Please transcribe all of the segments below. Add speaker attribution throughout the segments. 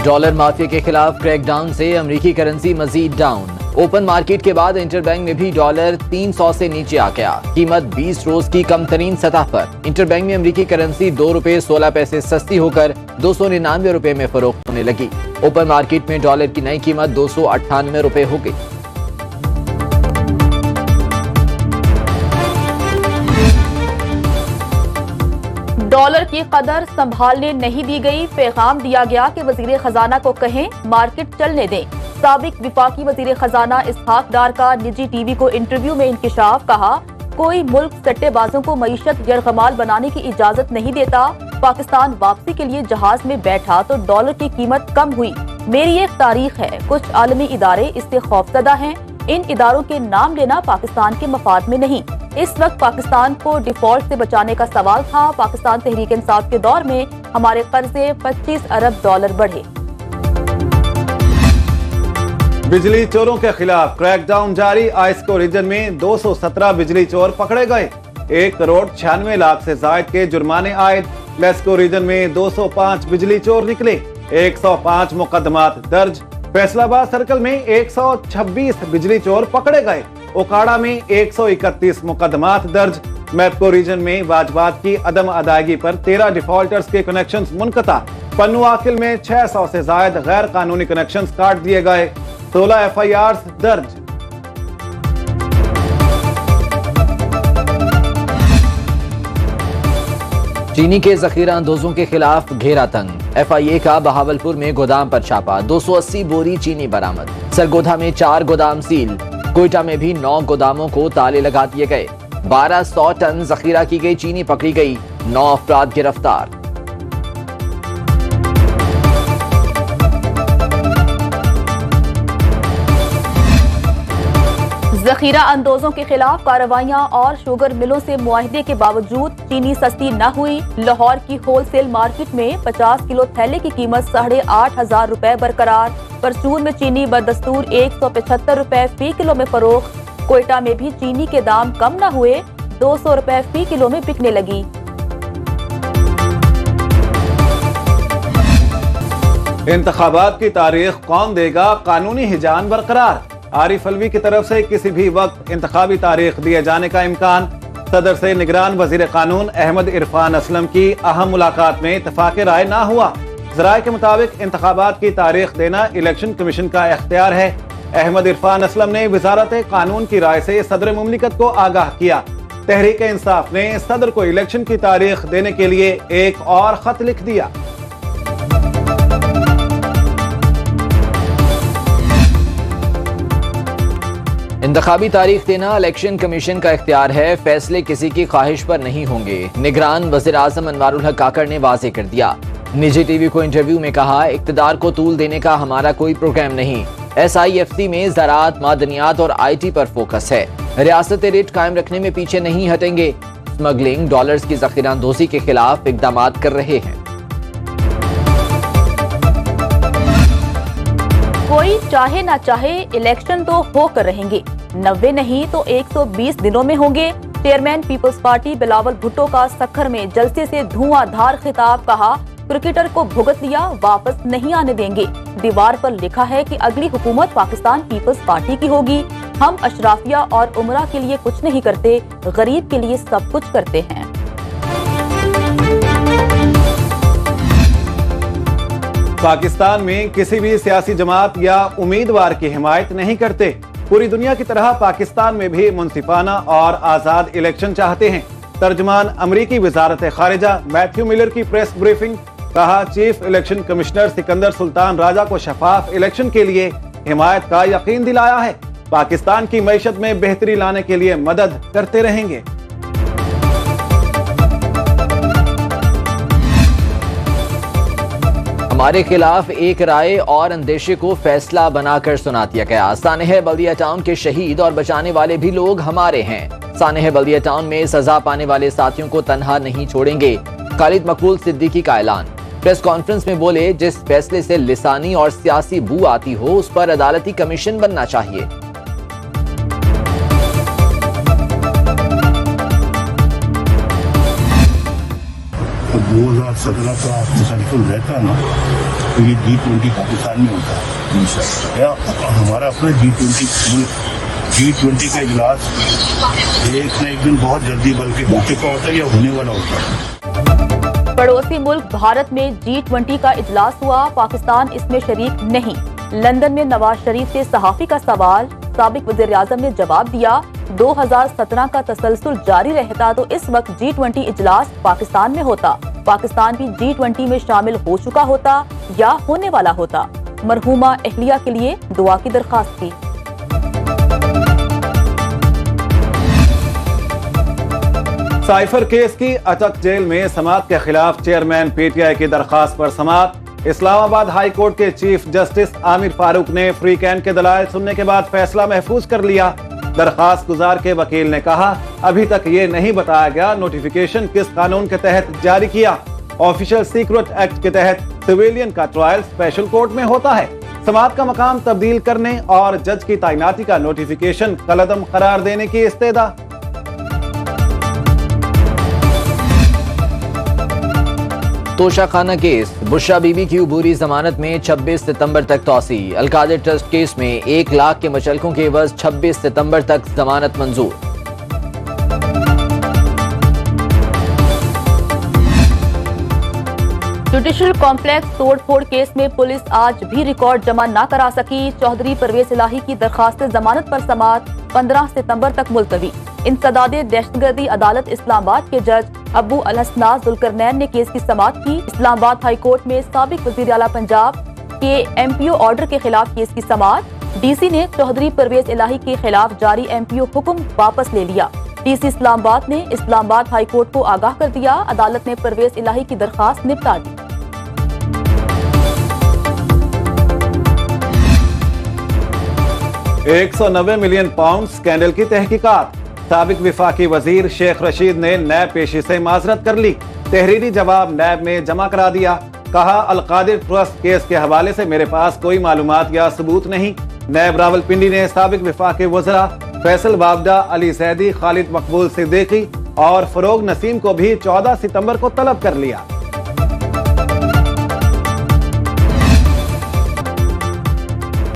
Speaker 1: Dollar mafia के खिलाफ crackdown से अमेरिकी करेंसी मजीद डाउन। ओपन मार्केट के बाद इंटरबैंक में भी डॉलर 300 से नीचे आ गया। कीमत 20 रोज की कम तरीन सतह पर। इंटरबैंक में अमेरिकी करेंसी 2 रुपए 16 पैसे सस्ती होकर 299 रुपए में फरोख्त होने लगी। ओपन मार्केट में डॉलर की नई कीमत 298 रुपए हो गई।
Speaker 2: डॉलर की कदर संभालने नहीं दी गई। पैगाम दिया गया कि वजीर खजाना को कहें मार्केट चलने दें। साबिक विफाकी वजीर खजाना इसहाक डार का निजी टीवी को इंटरव्यू में इंकिशाफ। कहा, कोई मुल्क सट्टेबाजों को मईशत यरगमाल बनाने की इजाजत नहीं देता। पाकिस्तान वापसी के लिए जहाज में बैठा तो डॉलर की कीमत कम हुई। मेरी एक तारीख है, कुछ आलमी इदारे इससे खौफजदा हैं। इन इदारों के नाम लेना पाकिस्तान के मफाद में नहीं। इस वक्त पाकिस्तान को डिफॉल्ट से बचाने का सवाल था। पाकिस्तान तहरीक इंसाफ के दौर में हमारे कर्जे 25 अरब डॉलर बढ़े।
Speaker 3: बिजली चोरों के खिलाफ क्रैकडाउन जारी। आइस्को रीजन में 217 बिजली चोर पकड़े गए। 1 करोड़ 96 लाख से जायद के जुर्माने आयद। लेस्को रीजन में 205 बिजली चोर निकले। 105 मुकदमात दर्ज। फैसलाबाद सर्कल में 126 बिजली चोर पकड़े गए। ओकाड़ा में 131 मुकदमात दर्ज। मैपको रीजन में वाजबात की अदम अदायगी पर 13 डिफॉल्टर्स के कनेक्शंस मुनक़ता। पन्नू आकिल में 600 से जायद गैर कानूनी कनेक्शंस काट दिए गए। 16 FIRs दर्ज।
Speaker 1: चीनी के जखीरा अंदोजों के खिलाफ घेरा तंग। FIA का बहावलपुर में गोदाम पर छापा। 280 बोरी चीनी बरामद। सरगोधा में 4 गोदाम सील। कोयटा में भी 9 गोदामों को ताले लगा दिए गए। 1200 टन जखीरा की गई चीनी पकड़ी गई। 9 अफराद गिरफ्तार।
Speaker 2: जखीरा अंदोजों के खिलाफ कार्रवाइयां और शुगर मिलों से मुआहदे के बावजूद चीनी सस्ती न हुई। लाहौर की होलसेल मार्केट में 50 किलो थैले की कीमत 8,500 रुपए बरकरार। परचून में चीनी बदस्तूर 175 रुपए फी किलो में फरोख्त। कोयटा में भी चीनी के दाम कम न हुए, 200 रुपए फी किलो में बिकने लगी।
Speaker 3: इंतखाबात की तारीख कौन देगा, कानूनी हिजान बरकरार। आरिफ अलवी की तरफ से किसी भी वक्त इंतखाबी तारीख दिए जाने का इम्कान। सदर से निगरान वजीर कानून अहमद इरफान असलम की अहम मुलाकात में इत्तफाक राय ना हुआ। ज़राए के मुताबिक इंतखाबात की तारीख देना इलेक्शन कमीशन का इख्तियार है। अहमद इरफान असलम ने वजारत कानून की राय से सदर मुमलिकत को आगाह किया। तहरीक इंसाफ ने सदर को इलेक्शन की तारीख देने के लिए एक और खत लिख दिया।
Speaker 1: इंतखाबी तारीख देना इलेक्शन कमीशन का इख्तियार है। फैसले किसी की ख्वाहिश पर नहीं होंगे। निगरान वज़ीर आज़म अनवारुल हक काकड़ ने वाज़ेह कर दिया। निजी टीवी को इंटरव्यू में कहा, इक़्तिदार को तूल देने का हमारा कोई प्रोग्राम नहीं। SIFC में ज़राअत, मादनियात और IT पर फोकस है। रियासत रेट कायम रखने में पीछे नहीं हटेंगे। स्मगलिंग, डॉलर्स की ज़ख़ीरांदोज़ी के खिलाफ इक़दामात कर रहे हैं।
Speaker 2: कोई चाहे ना चाहे इलेक्शन तो होकर रहेंगे। 90 नहीं तो 120 दिनों में होंगे। Chairman people's party Bilawal Bhutto का सखर में जलसे से धुआंधार खिताब। कहा, क्रिकेटर को भुगत लिया, वापस नहीं आने देंगे। दीवार पर लिखा है कि अगली हुकूमत पाकिस्तान पीपल्स पार्टी की होगी। हम अशराफिया और उमरा के लिए कुछ नहीं करते, गरीब के लिए सब कुछ करते हैं।
Speaker 3: पाकिस्तान में किसी भी सियासी जमात या उम्मीदवार की हिमायत नहीं करते। पूरी दुनिया की तरह पाकिस्तान में भी मुनसिफाना और आजाद इलेक्शन चाहते हैं। तर्जमान अमरीकी वजारत खारिजा मैथ्यू मिलर की प्रेस ब्रीफिंग। कहा, chief election commissioner Sikandar Sultan Raja को शफाफ इलेक्शन के लिए हिमायत का यकीन दिलाया है। पाकिस्तान की मईशत में बेहतरी लाने के लिए मदद करते रहेंगे।
Speaker 1: हमारे खिलाफ एक राय और अंदेशे को फैसला बनाकर सुना दिया गया। सानेह बल्दिया टाउन के शहीद और बचाने वाले भी लोग हमारे हैं। सानेह बल्दिया टाउन में सजा पाने वाले साथियों को तन्हा नहीं छोड़ेंगे। खालिद मकबूल सिद्दीकी का ऐलान। प्रेस कॉन्फ्रेंस में बोले, जिस फैसले से लिसानी और सियासी बू आती हो उस पर अदालती कमीशन बनना चाहिए।
Speaker 4: 2017 का तसलसल रहता ना तो ये G20 पाकिस्तान में होता है। या हमारा अपना G20 का इजलास एक न एक दिन बहुत जल्दी बल्कि हो चुका होता है या होने वाला होता है।
Speaker 2: पड़ोसी मुल्क भारत में G20 का इजलास हुआ, पाकिस्तान इसमें शरीक नहीं। लंदन में नवाज शरीफ से सहाफी का सवाल, साबिक वज़ीर आज़म ने जवाब दिया 2017 का तसलसल जारी रहता तो इस वक्त G20 इजलास पाकिस्तान में होता, पाकिस्तान भी G20 में शामिल हो चुका होता या होने वाला होता। मरहूमा अहलिया के लिए दुआ की दरख्वास्त की।
Speaker 3: साइफर केस की अटक जेल में समाअत के खिलाफ चेयरमैन पीटीआई की दरखास्त पर समाअत। इस्लामाबाद हाई कोर्ट के चीफ जस्टिस आमिर फारूक ने फ्री कैन के दलाइल सुनने के बाद फैसला महफूज कर लिया। दरखास्त गुजार के वकील ने कहा, अभी तक ये नहीं बताया गया नोटिफिकेशन किस कानून के तहत जारी किया। ऑफिशियल सीक्रेट एक्ट के तहत सिविलियन का ट्रायल स्पेशल कोर्ट में होता है। समाअत का मकाम तब्दील करने और जज की तैनाती का नोटिफिकेशन कलअदम करार देने की इस्तेदा।
Speaker 1: तोशाखाना केस, बुशरा बीबी की अबूरी जमानत में 26 सितंबर तक तौसी। अलकादिर ट्रस्ट केस में 1 लाख के मचलकों के एवज 26 सितंबर तक जमानत मंजूर।
Speaker 2: जुडिशल कॉम्प्लेक्स तोड़फोड़ केस में पुलिस आज भी रिकॉर्ड जमा न करा सकी। चौधरी परवेज इलाही की दरखास्त जमानत पर समाअत 15 सितंबर तक मुलतवी। इंसदादे दहशतगर्दी अदालत इस्लामाबाद के जज अबू अल-हसना जुल्करनैन ने केस की समाअत की। इस्लामाबाद हाई कोर्ट में साबिक वजीर आला पंजाब के MPO ऑर्डर के खिलाफ केस की समाअत। DC ने चौधरी परवेज इलाही के खिलाफ जारी MPO हुक्म वापस ले लिया। DC इस्लामाबाद ने इस्लामाबाद हाई कोर्ट को आगाह कर दिया। अदालत ने परवेज इलाही की दरखास्त निपटा दी।
Speaker 3: £190 मिलियन स्कैंडल की तहकीकात। साबिक विफाकी वजीर शेख रशीद ने नैब पेशी से माजरत कर ली। तहरीरी जवाब नैब में जमा करा दिया। कहा, अलकादिर ट्रस्ट केस के हवाले से मेरे पास कोई मालूमात या सबूत नहीं। नैब रावलपिंडी ने साबिक विफाकी वज़रा फैसल बाबडा, अली सैदी, खालिद मकबूल सिद्दीकी और फरोग नसीम को भी 14 सितंबर को तलब कर लिया।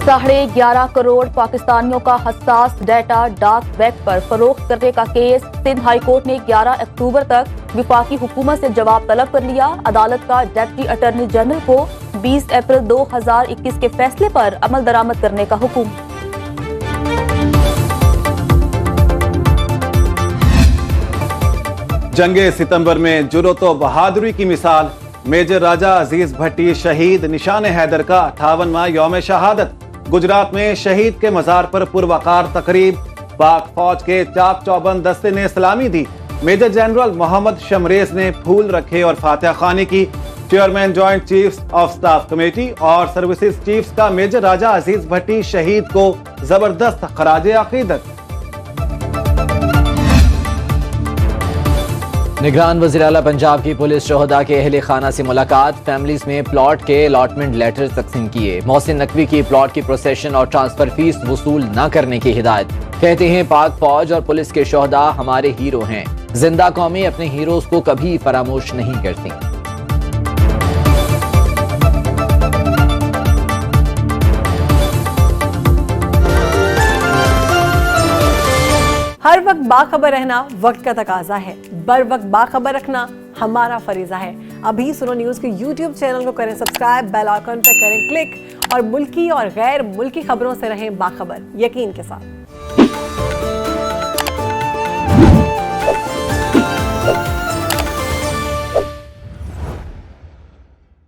Speaker 2: $11.5 करोड़ पाकिस्तानियों का हसास डाटा डार्क वेब पर फरोख्त करने का केस। सिंध हाई कोर्ट ने 11 अक्टूबर तक विफाकी हुकूमत से जवाब तलब कर लिया। अदालत का डिप्टी अटॉर्नी जनरल को 20 अप्रैल 2021 के फैसले पर अमल दरामद करने का हुक्म।
Speaker 3: जंगे सितंबर में जुर्रत व बहादुरी की मिसाल। मेजर राजा अजीज भट्टी शहीद, निशान हैदर का 58वां यौम शहादत। गुजरात में शहीद के मजार पर पुरवकार तकरीब। पाक फौज के चाक चौबंद दस्ते ने सलामी दी। मेजर जनरल मोहम्मद शमरेज ने फूल रखे और फातिहा खानी की। Chairman joint chiefs of staff committee और सर्विसेज चीफ्स का मेजर राजा अजीज भट्टी शहीद को जबरदस्त खराजे अकीदत।
Speaker 1: निगरान वज़ीर आला पंजाब की पुलिस शोहदा के अहले खाना से मुलाकात। फैमिलीज में प्लॉट के अलॉटमेंट लेटर तकसीम किए। मोहसिन नकवी की प्लॉट की प्रोसेशन और ट्रांसफर फीस वसूल न करने की हिदायत। कहते हैं, पाक फौज और पुलिस के शोहदा हमारे हीरो हैं। जिंदा कौमें अपने हीरोज को कभी फरामोश नहीं करती।
Speaker 5: हर वक्त बाखबर रहना वक्त का तकाजा है। बर वक्त बाखबर रखना हमारा फरीजा है। अभी सुनो न्यूज़ के YouTube चैनल को करें सब्सक्राइब, बेल आइकन पर करें क्लिक और मुल्की और गैर मुल्की खबरों से रहें बाखबर, यकीन के साथ।